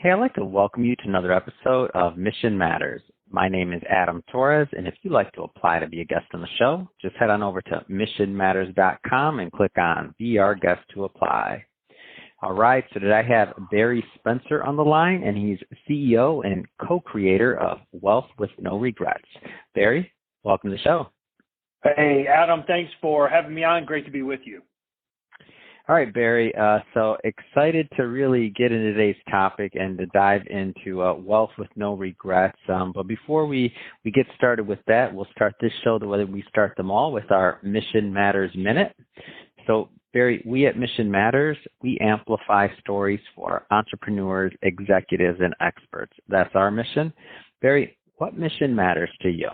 Hey, I'd like to welcome you to another episode of Mission Matters. My name is Adam Torres, and if you'd like to apply to be a guest on the show, just head on over to missionmatters.com and click on Be Our Guest to apply. All right, so today I have Barry Spencer on the line, and he's CEO and co-creator of Wealth with No Regrets. Barry, welcome to the show. Hey, Adam, thanks for having me on. Great to be with you. All right, Barry. So excited to really get into today's topic and to dive into wealth with no regrets. But before we get started with that, we'll start this show the way we start them all with our Mission Matters Minute. So, Barry, we at Mission Matters, we amplify stories for entrepreneurs, executives, and experts. That's our mission. Barry, what mission matters to you?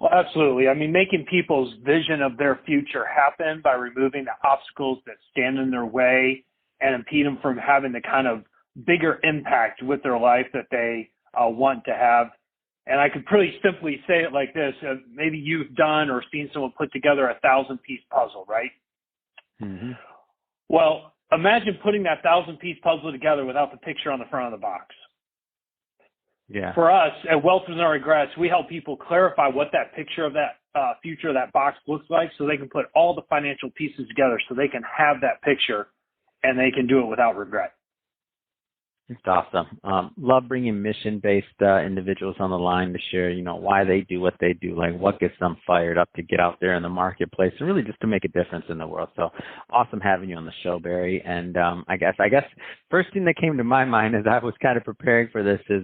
Well, absolutely. I mean, making people's vision of their future happen by removing the obstacles that stand in their way and impede them from having the kind of bigger impact with their life that they want to have. And I could pretty simply say it like this. Maybe you've done or seen someone put together a 1,000-piece puzzle, right? Mm-hmm. Well, imagine putting that 1,000-piece puzzle together without the picture on the front of the box. Yeah. For us at Wealth with No Regrets, we help people clarify what that picture of that future of that box looks like so they can put all the financial pieces together so they can have that picture and they can do it without regret. It's awesome. Love bringing mission-based individuals on the line to share, why they do what they do, like what gets them fired up to get out there in the marketplace and really just to make a difference in the world. So awesome having you on the show, Barry. And I guess first thing that came to my mind as I was kind of preparing for this is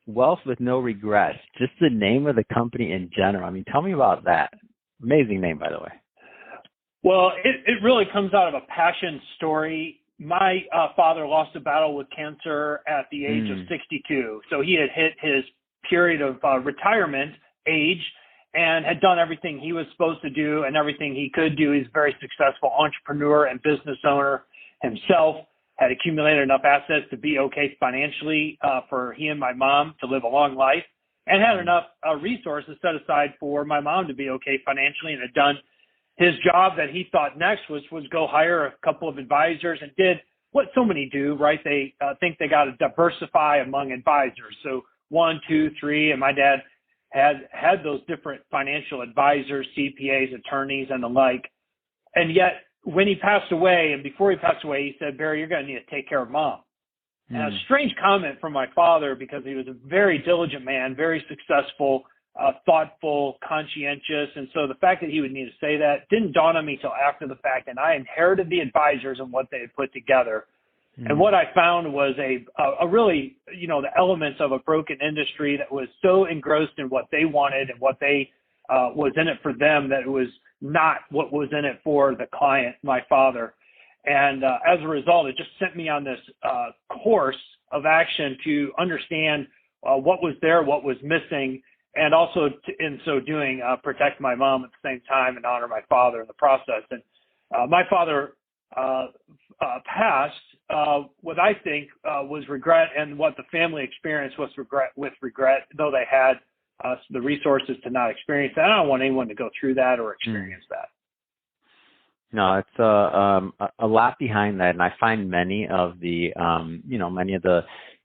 Wealth with No Regrets, just the name of the company in general. I mean, tell me about that. Amazing name, by the way. Well, it really comes out of a passion story. My father lost a battle with cancer at the age of 62. So he had hit his period of retirement age and had done everything he was supposed to do and everything he could do. He's a very successful entrepreneur and business owner himself, had accumulated enough assets to be okay financially for he and my mom to live a long life, and had enough resources set aside for my mom to be okay financially, and had done his job that he thought next was go hire a couple of advisors and did what so many do, right? They think they got to diversify among advisors. So 1, 2, 3, and my dad had those different financial advisors, CPAs, attorneys, and the like. And yet when he passed away, and before he passed away, he said, "Barry, you're going to need to take care of mom." And a strange comment from my father because he was a very diligent man, very successful, thoughtful, conscientious. And so the fact that he would need to say that didn't dawn on me till after the fact. And I inherited the advisors and what they had put together. And what I found was a really, the elements of a broken industry that was so engrossed in what they wanted and what they was in it for them that it was not what was in it for the client, my father. And as a result, it just sent me on this course of action to understand what was there, what was missing, and also in so doing, protect my mom at the same time and honor my father in the process. And my father passed what I think was regret, and what the family experienced was regret, though they had the resources to not experience that. I don't want anyone to go through that or experience that. No, it's a lot behind that, and I find many of the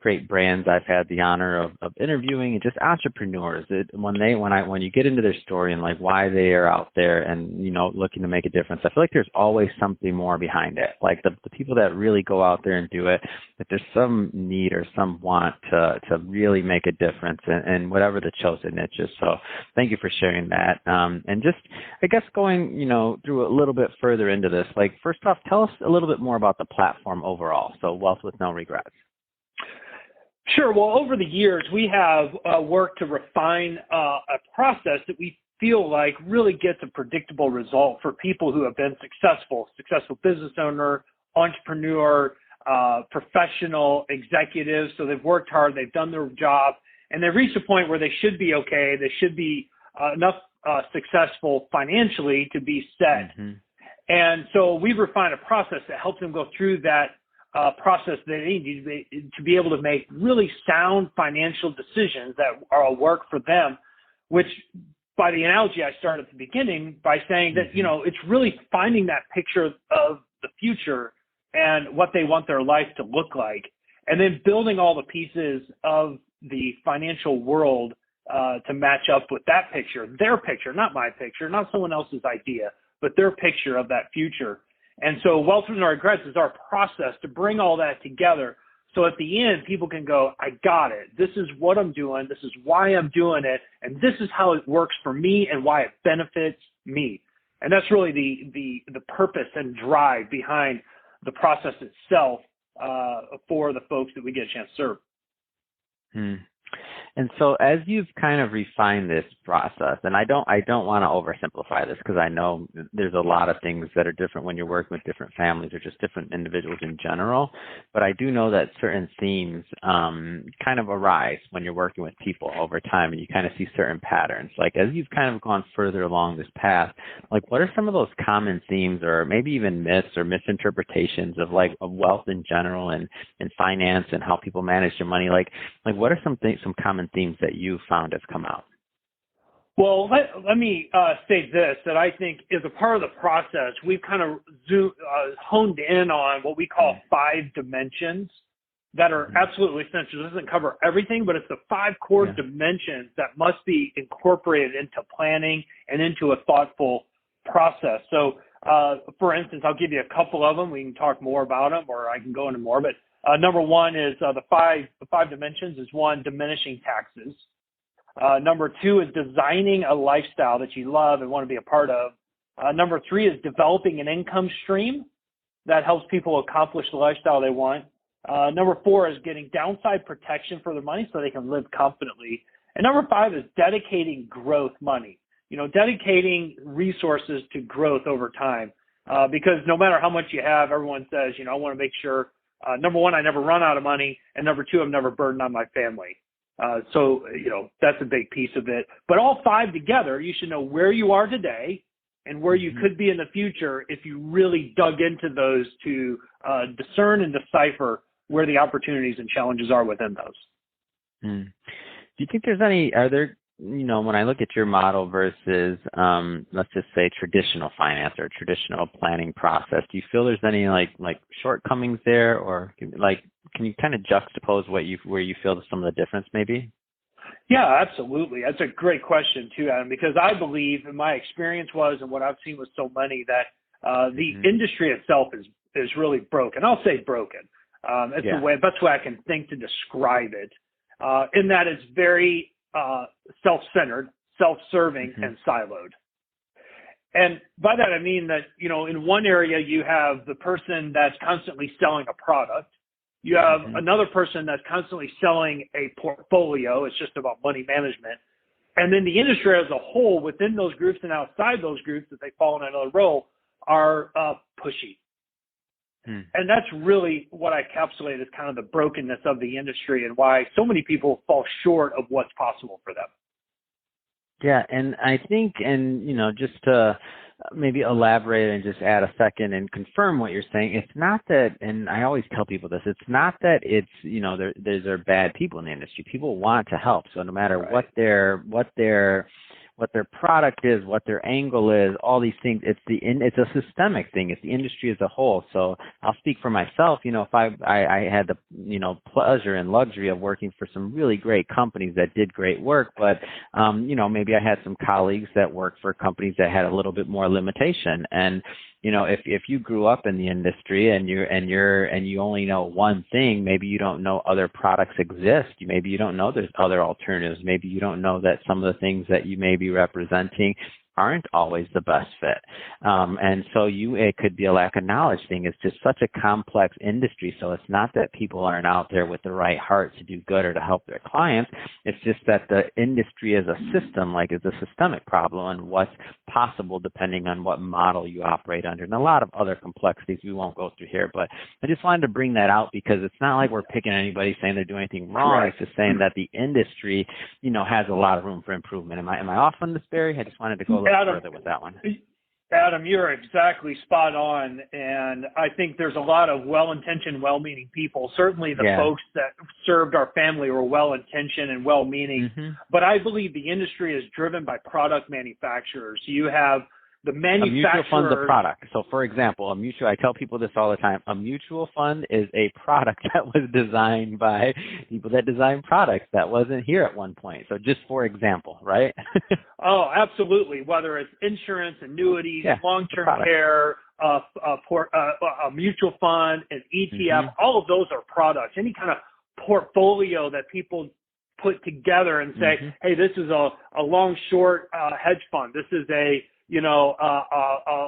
great brands I've had the honor of interviewing, and just entrepreneurs. When you get into their story and like why they are out there and looking to make a difference, I feel like there's always something more behind it. Like the people that really go out there and do it, that there's some need or some want to really make a difference in whatever the chosen niche is. So thank you for sharing that. And just I guess going through a little bit further into this. Like first off, tell us a little bit more about the platform overall. So Wealth with No Regrets. Sure. Well, over the years, we have worked to refine a process that we feel like really gets a predictable result for people who have been successful business owner, entrepreneur, professional, executives. So they've worked hard, they've done their job, and they've reached a point where they should be okay. They should be enough successful financially to be set. And so we've refined a process that helps them go through that process they need to be able to make really sound financial decisions that are work for them, which by the analogy I started at the beginning by saying that, it's really finding that picture of the future and what they want their life to look like. and then building all the pieces of the financial world to match up with that picture, their picture, not my picture, not someone else's idea, but their picture of that future. And so Wealth with No Regrets is our process to bring all that together. So at the end, people can go, I got it. This is what I'm doing. This is why I'm doing it. And this is how it works for me and why it benefits me. And that's really the purpose and drive behind the process itself for the folks that we get a chance to serve. Hmm. And so as you've kind of refined this process, and I don't want to oversimplify this because I know there's a lot of things that are different when you're working with different families or just different individuals in general, but I do know that certain themes kind of arise when you're working with people over time, and you kind of see certain patterns. Like as you've kind of gone further along this path, like what are some of those common themes or maybe even myths or misinterpretations of wealth in general and finance and how people manage their money? Like what are some common themes that you found have come out? Well, let me state this, that I think is a part of the process. We've kind of honed in on what we call 5 dimensions that are absolutely essential. It doesn't cover everything, but it's the 5 core dimensions that must be incorporated into planning and into a thoughtful process. So, for instance, I'll give you a couple of them. We can talk more about them, or I can go into more, but number 1 is the five dimensions is 1, diminishing taxes. Number 2 is designing a lifestyle that you love and want to be a part of. Number 3 is developing an income stream that helps people accomplish the lifestyle they want. Number 4 is getting downside protection for their money so they can live confidently. And number 5 is dedicating growth money, dedicating resources to growth over time. Because no matter how much you have, everyone says, I want to make sure, number 1, I never run out of money. And number 2, I'm never burdened on my family. So that's a big piece of it. But all 5 together, you should know where you are today and where you could be in the future if you really dug into those to discern and decipher where the opportunities and challenges are within those. Do you think are there, when I look at your model versus, let's just say traditional finance or traditional planning process, do you feel there's any like shortcomings there, or can you kind of juxtapose where you feel some of the difference maybe? Yeah, absolutely. That's a great question too, Adam, because I believe, and my experience was, and what I've seen with so many, that the industry itself is really broken. I'll say broken. It's the best way I can think to describe it, in that it's very self-centered, self-serving, and siloed. And by that I mean that, in one area you have the person that's constantly selling a product. You have another person that's constantly selling a portfolio. It's just about money management. And then the industry as a whole, within those groups and outside those groups, that they fall in another role, are pushy. And that's really what I encapsulate as kind of the brokenness of the industry and why so many people fall short of what's possible for them. Yeah, and I think, just to maybe elaborate and just add a second and confirm what you're saying, it's not that, and I always tell people this, it's not that it's, there are bad people in the industry. People want to help. So no matter what their product is, what their angle is, all these things, it's a systemic thing. It's the industry as a whole. So I'll speak for myself. If I had the, pleasure and luxury of working for some really great companies that did great work, but, maybe I had some colleagues that worked for companies that had a little bit more limitation. And, if you grew up in the industry and you only know one thing, maybe you don't know other products exist. Maybe you don't know there's other alternatives. Maybe you don't know that some of the things that you may be representing aren't always the best fit. And so it could be a lack of knowledge thing. It's just such a complex industry. So it's not that people aren't out there with the right heart to do good or to help their clients. It's just that the industry as a system, is a systemic problem and what's possible depending on what model you operate under. And a lot of other complexities we won't go through here, but I just wanted to bring that out because it's not like we're picking anybody saying they're doing anything wrong. Right. It's just saying that the industry, has a lot of room for improvement. Am I off on this, Barry? I just wanted to go Adam, further with that one. Adam, you're exactly spot on, and I think there's a lot of well-intentioned, well-meaning people. Certainly the folks that served our family were well-intentioned and well-meaning, but I believe the industry is driven by product manufacturers. You have the A mutual fund's a manufacturer. product. So, for example, I tell people this all the time, a mutual fund is a product that was designed by people that design products that wasn't here at one point. So just for example, right? Oh, absolutely. Whether it's insurance, annuities, Yeah, long-term product. care, a mutual fund, an ETF, all of those are products. Any kind of portfolio that people put together and say, hey, this is a long short hedge fund. This is a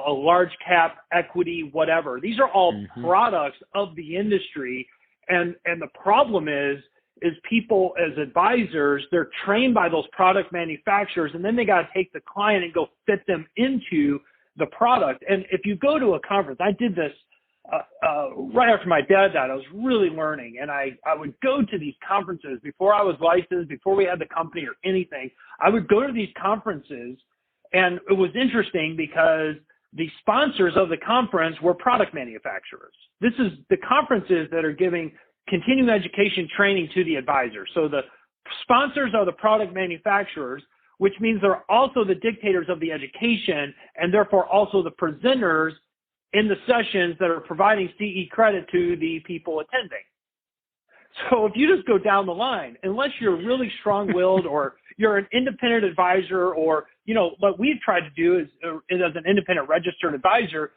large cap equity, whatever. These are all products of the industry. And the problem is people as advisors, they're trained by those product manufacturers, and then they got to take the client and go fit them into the product. And if you go to a conference, I did this right after my dad died. I was really learning, and I would go to these conferences before I was licensed, before we had the company or anything. I would go to these conferences, and it was interesting because the sponsors of the conference were product manufacturers. This is the conferences that are giving continuing education training to the advisors. So the sponsors are the product manufacturers, which means they're also the dictators of the education and therefore also the presenters in the sessions that are providing CE credit to the people attending. So if you just go down the line, unless you're really strong-willed or you're an independent advisor, or, what we've tried to do is as an independent registered advisor,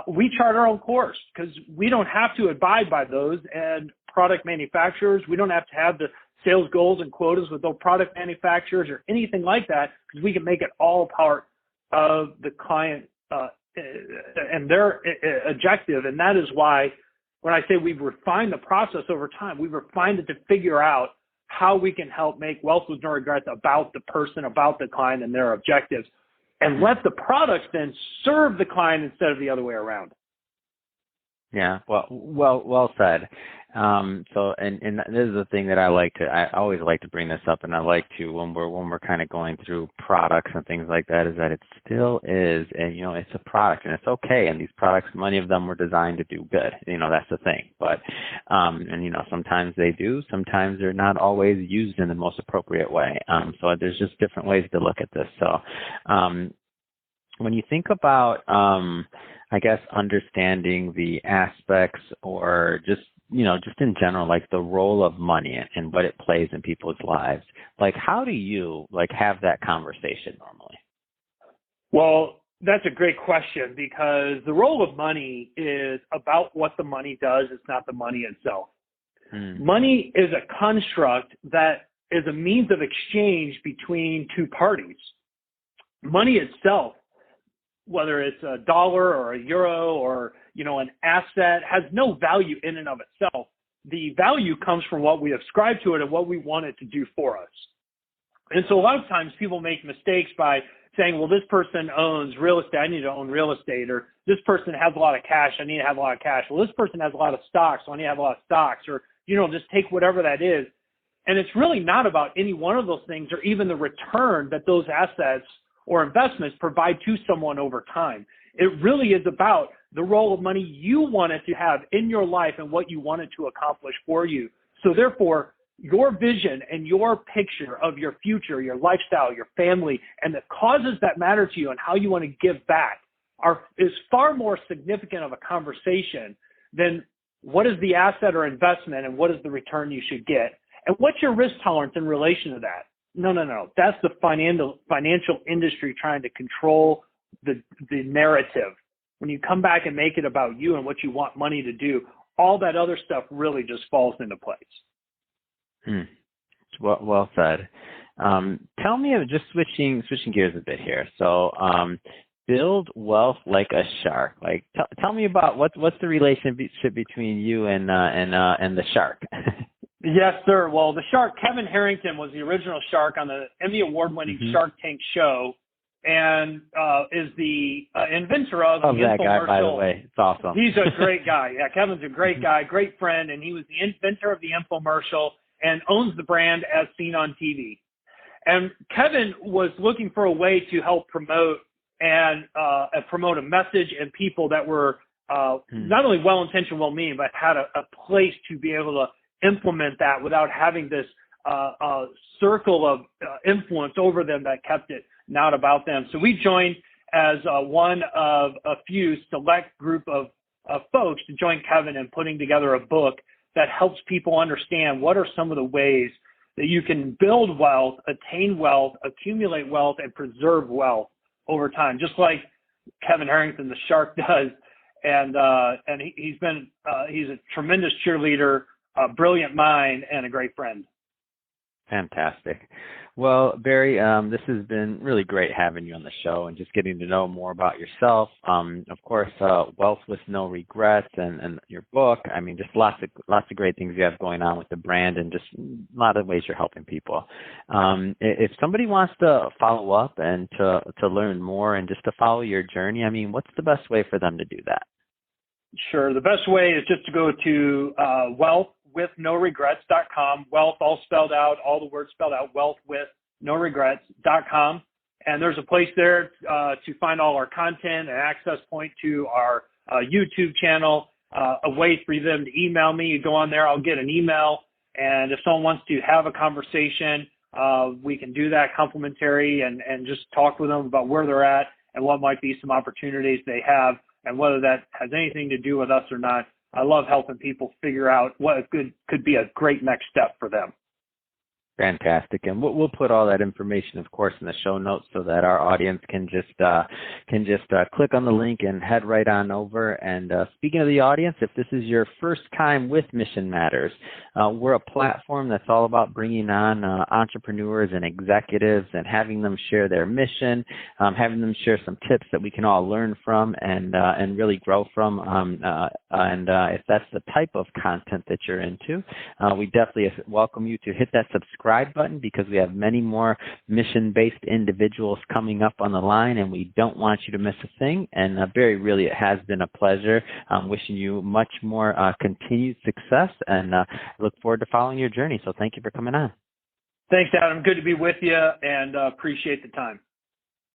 we chart our own course because we don't have to abide by those, and product manufacturers, we don't have to have the sales goals and quotas with those product manufacturers or anything like that, because we can make it all part of the client and their objective. And that is why when I say we've refined the process over time, we've refined it to figure out how we can help make Wealth with No Regrets about the person, about the client and their objectives, and let the products then serve the client instead of the other way around. Yeah, well said. So, and this is the thing that I always like to bring this up, and I like to when we're kind of going through products and things like that, is that it still is, and it's a product, and it's okay. And these products, many of them were designed to do good. That's the thing. But, and sometimes they do, sometimes they're not always used in the most appropriate way. So there's just different ways to look at this. So, when you think about, I guess, understanding the aspects, or just in general, like the role of money and what it plays in people's lives, like how do you have that conversation normally? Well, that's a great question, because the role of money is about what the money does. It's not the money itself. Money is a construct that is a means of exchange between two parties. Money itself, whether it's a dollar or a euro or, an asset, has no value in and of itself. The value comes from what we ascribe to it and what we want it to do for us. And so a lot of times people make mistakes by saying, well, this person owns real estate, I need to own real estate, or this person has a lot of cash, I need to have a lot of cash. Well, this person has a lot of stocks, so I need to have a lot of stocks, or, just take whatever that is. And it's really not about any one of those things or even the return that those assets or investments provide to someone over time. It really is about the role of money you want it to have in your life and what you want it to accomplish for you. So therefore, your vision and your picture of your future, your lifestyle, your family, and the causes that matter to you and how you want to give back is far more significant of a conversation than what is the asset or investment and what is the return you should get. And what's your risk tolerance in relation to that? No. That's the financial industry trying to control the narrative. When you come back and make it about you and what you want money to do, all that other stuff really just falls into place. Well said. Tell me, just switching gears a bit here. So, build wealth like a shark. Like, tell me about what's the relationship between you and the shark. Yes, sir. Well, the shark, Kevin Harrington, was the original shark on the Emmy Award-winning Shark Tank show, and is the inventor of the infomercial. That guy, by the way. It's awesome. He's a great guy. Yeah, Kevin's a great guy, great friend, and he was the inventor of the infomercial and owns the brand as seen on TV. And Kevin was looking for a way to help promote a message and people that were not only well-intentioned, well-meaning, but had a place to be able to implement that without having this circle of influence over them that kept it not about them. So we joined as one of a few select group of folks to join Kevin in putting together a book that helps people understand what are some of the ways that you can build wealth, attain wealth, accumulate wealth, and preserve wealth over time, just like Kevin Harrington, the shark, does. And he's a tremendous cheerleader, a brilliant mind, and a great friend. Fantastic. Well, Barry, this has been really great having you on the show and just getting to know more about yourself. Of course, Wealth with No Regrets and your book. I mean, just lots of great things you have going on with the brand and just a lot of ways you're helping people. If somebody wants to follow up and to learn more and just to follow your journey, I mean, what's the best way for them to do that? Sure. The best way is just to go to wealthwithnoregrets.com, wealth all spelled out, all the words spelled out, wealthwithnoregrets.com. And there's a place there to find all our content, an access point to our YouTube channel, a way for them to email me. You go on there, I'll get an email. And if someone wants to have a conversation, we can do that complimentary and just talk with them about where they're at and what might be some opportunities they have and whether that has anything to do with us or not. I love helping people figure out what could be a great next step for them. Fantastic. And we'll put all that information, of course, in the show notes so that our audience can just click on the link and head right on over. And speaking of the audience, if this is your first time with Mission Matters, we're a platform that's all about bringing on entrepreneurs and executives and having them share their mission, having them share some tips that we can all learn from and really grow from. If that's the type of content that you're into, we definitely welcome you to hit that subscribe button because we have many more mission-based individuals coming up on the line and we don't want you to miss a thing. And Barry, really, it has been a pleasure. I'm wishing you much more continued success and look forward to following your journey. So thank you for coming on. Thanks, Adam. Good to be with you and appreciate the time.